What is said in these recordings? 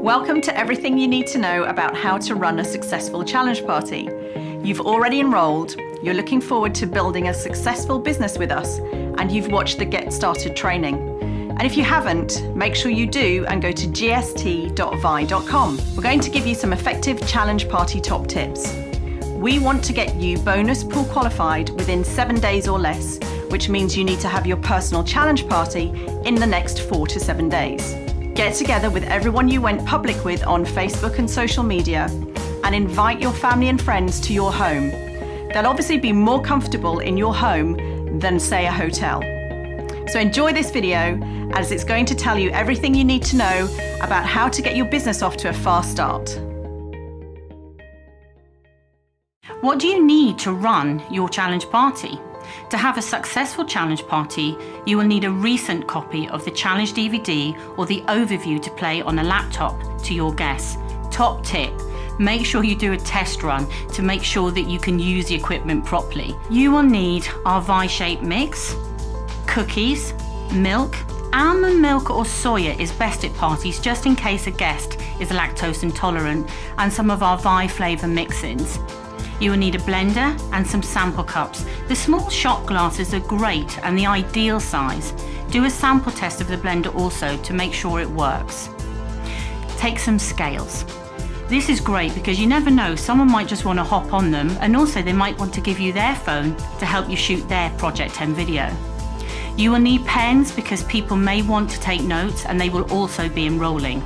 Welcome to everything you need to know about how to run a successful challenge party. You've already enrolled, you're looking forward to building a successful business with us, and you've watched the Get Started training. And if you haven't, make sure you do and go to gst.vi.com. We're going to give you some effective challenge party top tips. We want to get you bonus pool qualified within 7 days or less, which means you need to have your personal challenge party in the next 4 to 7 days. Get together with everyone you went public with on Facebook and social media and invite your family and friends to your home. They'll obviously be more comfortable in your home than, say, a hotel. So enjoy this video, as it's going to tell you everything you need to know about how to get your business off to a fast start. What do you need to run your challenge party? To have a successful challenge party, you will need a recent copy of the challenge DVD or the overview to play on a laptop to your guests. Top tip: make sure you do a test run to make sure that you can use the equipment properly. You will need our Vi-shaped mix, cookies, milk. Almond milk or soya is best at parties just in case a guest is lactose intolerant, and some of our Vi flavour mix-ins. You will need a blender and some sample cups. The small shot glasses are great and the ideal size. Do a sample test of the blender also to make sure it works. Take some scales. This is great because you never know, someone might just want to hop on them, and also they might want to give you their phone to help you shoot their Project 10 video. You will need pens because people may want to take notes and they will also be enrolling.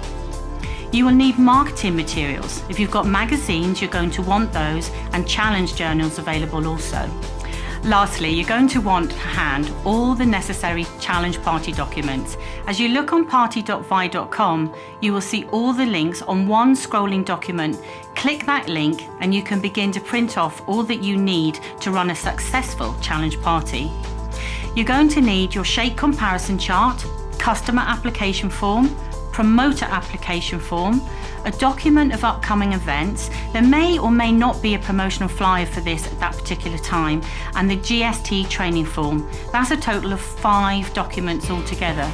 You will need marketing materials. If you've got magazines, you're going to want those, and challenge journals available also. Lastly, you're going to want to hand all the necessary challenge party documents. As you look on party.vi.com, you will see all the links on one scrolling document. Click that link and you can begin to print off all that you need to run a successful challenge party. You're going to need your shake comparison chart, customer application form, promoter application form, a document of upcoming events. There may or may not be a promotional flyer for this at that particular time, and the GST training form. That's a total of 5 documents altogether.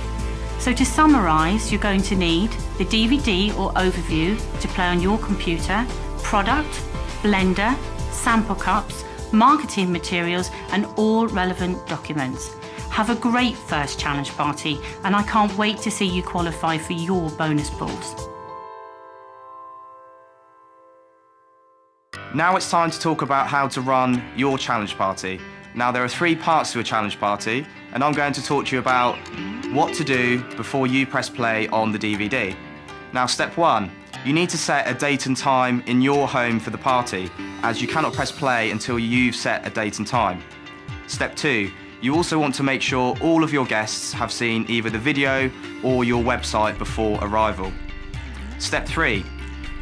So to summarise, you're going to need the DVD or overview to play on your computer, product, blender, sample cups, marketing materials, and all relevant documents. Have a great first challenge party, and I can't wait to see you qualify for your bonus pools. Now it's time to talk about how to run your challenge party. Now there are 3 parts to a challenge party, and I'm going to talk to you about what to do before you press play on the DVD. Now, step 1, you need to set a date and time in your home for the party, as you cannot press play until you've set a date and time. Step 2, you also want to make sure all of your guests have seen either the video or your website before arrival. Step 3,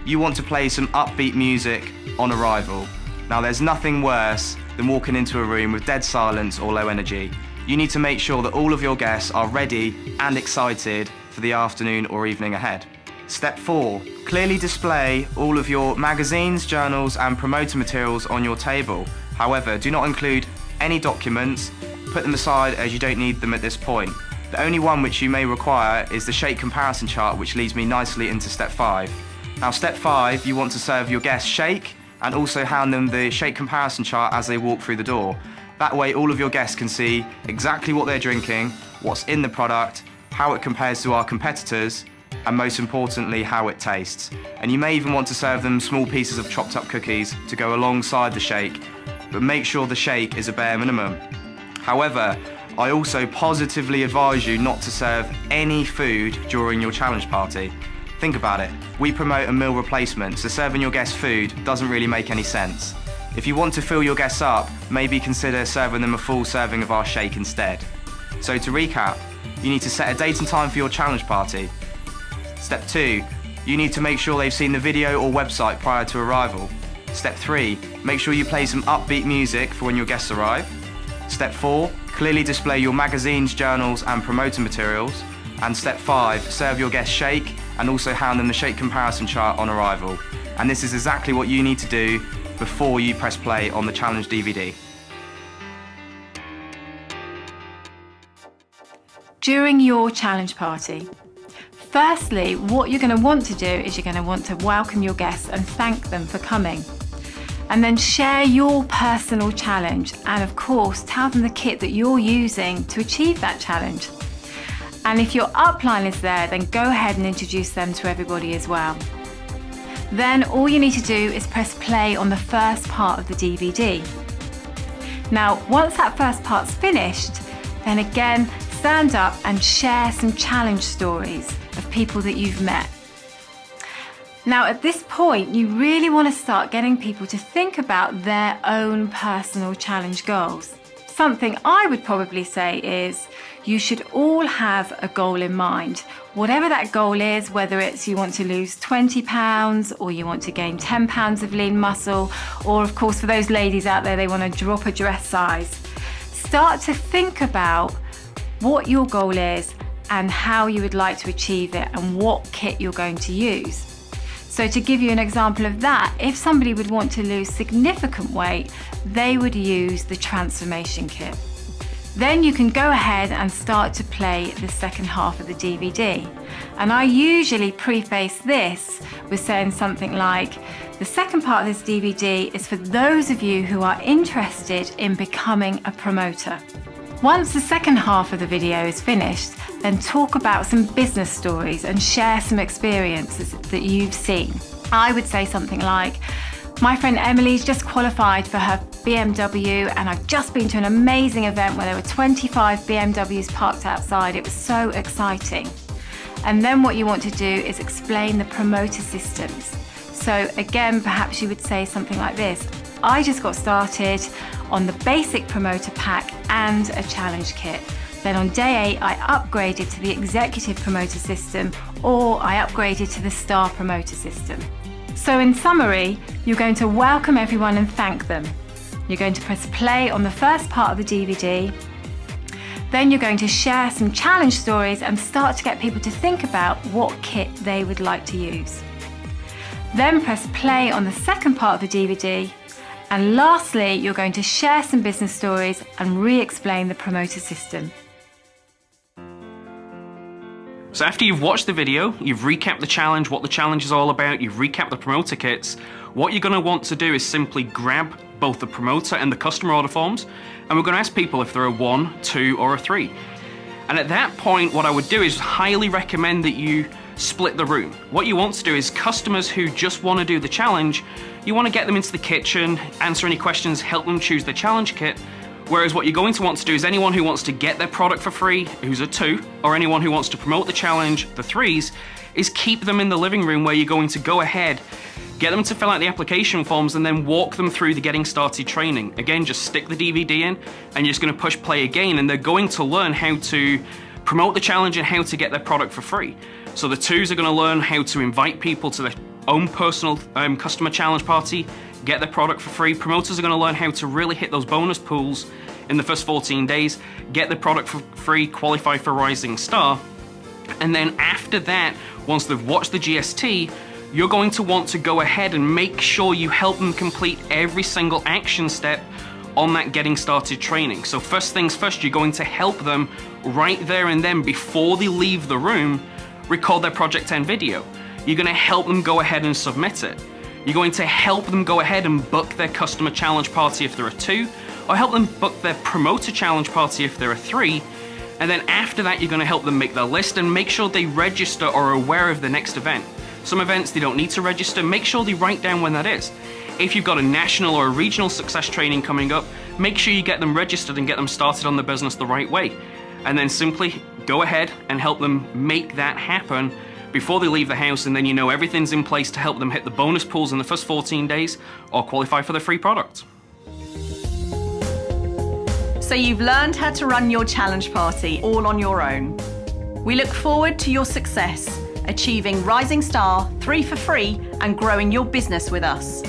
you want to play some upbeat music on arrival. Now, there's nothing worse than walking into a room with dead silence or low energy. You need to make sure that all of your guests are ready and excited for the afternoon or evening ahead. Step 4, clearly display all of your magazines, journals and promoter materials on your table. However, do not include any documents. Put them aside as you don't need them at this point. The only one which you may require is the shake comparison chart, which leads me nicely into step 5. Now, step 5, you want to serve your guests shake and also hand them the shake comparison chart as they walk through the door. That way all of your guests can see exactly what they're drinking, what's in the product, how it compares to our competitors, and most importantly, how it tastes. And you may even want to serve them small pieces of chopped up cookies to go alongside the shake, but make sure the shake is a bare minimum. However, I also positively advise you not to serve any food during your challenge party. Think about it. We promote a meal replacement, so serving your guests food doesn't really make any sense. If you want to fill your guests up, maybe consider serving them a full serving of our shake instead. So to recap, you need to set a date and time for your challenge party. Step 2, you need to make sure they've seen the video or website prior to arrival. Step 3, make sure you play some upbeat music for when your guests arrive. Step 4, clearly display your magazines, journals and promoter materials. And step 5, serve your guests shake and also hand them the shake comparison chart on arrival. And this is exactly what you need to do before you press play on the challenge DVD. During your challenge party, Firstly, what you're going to want to do is you're going to want to welcome your guests and thank them for coming. And then share your personal challenge and of course tell them the kit that you're using to achieve that challenge. And if your upline is there, then go ahead and introduce them to everybody as well. Then all you need to do is press play on the first part of the DVD. Now, once that first part's finished, then again, stand up and share some challenge stories of people that you've met. Now, at this point, you really want to start getting people to think about their own personal challenge goals. Something I would probably say is you should all have a goal in mind. Whatever that goal is, whether it's you want to lose 20 pounds or you want to gain 10 pounds of lean muscle, or of course for those ladies out there, they want to drop a dress size. Start to think about what your goal is and how you would like to achieve it and what kit you're going to use. So to give you an example of that, if somebody would want to lose significant weight, they would use the transformation kit. Then you can go ahead and start to play the second half of the DVD. And I usually preface this with saying something like, the second part of this DVD is for those of you who are interested in becoming a promoter. Once the second half of the video is finished, then talk about some business stories and share some experiences that you've seen. I would say something like, my friend Emily's just qualified for her BMW and I've just been to an amazing event where there were 25 BMWs parked outside. It was so exciting. And then what you want to do is explain the promoter systems. So again, perhaps you would say something like this. I just got started on the basic promoter pack and a challenge kit. Then on day 8, I upgraded to the executive promoter system, or I upgraded to the star promoter system. So in summary, you're going to welcome everyone and thank them. You're going to press play on the first part of the DVD. Then you're going to share some challenge stories and start to get people to think about what kit they would like to use. Then press play on the second part of the DVD. And lastly, you're going to share some business stories and re-explain the promoter system. So after you've watched the video, you've recapped the challenge, what the challenge is all about, you've recapped the promoter kits, what you're going to want to do is simply grab both the promoter and the customer order forms, and we're going to ask people if they're a 1, 2, or a 3. And at that point, what I would do is highly recommend that you split the room. What you want to do is customers who just want to do the challenge, you want to get them into the kitchen, answer any questions, help them choose the challenge kit. Whereas what you're going to want to do is anyone who wants to get their product for free, who's a 2, or anyone who wants to promote the challenge, the 3s, is keep them in the living room where you're going to go ahead, get them to fill out the application forms and then walk them through the getting started training. Again, just stick the DVD in and you're just going to push play again and they're going to learn how to promote the challenge and how to get their product for free. So the 2s are going to learn how to invite people to their own personal customer challenge party, get their product for free. Promoters are going to learn how to really hit those bonus pools in the first 14 days, get the product for free, qualify for Rising Star. And then after that, once they've watched the GST, you're going to want to go ahead and make sure you help them complete every single action step on that getting started training. So first things first, you're going to help them right there and then before they leave the room, record their Project 10 video. You're going to help them go ahead and submit it. You're going to help them go ahead and book their customer challenge party if they're a 2, or help them book their promoter challenge party if they're a 3, and then after that you're going to help them make their list and make sure they register or are aware of the next event. Some events they don't need to register, make sure they write down when that is. If you've got a national or a regional success training coming up, make sure you get them registered and get them started on the business the right way. And then simply go ahead and help them make that happen before they leave the house, and then you know everything's in place to help them hit the bonus pools in the first 14 days or qualify for the free product. So you've learned how to run your challenge party all on your own. We look forward to your success, achieving Rising Star, 3 for free, and growing your business with us.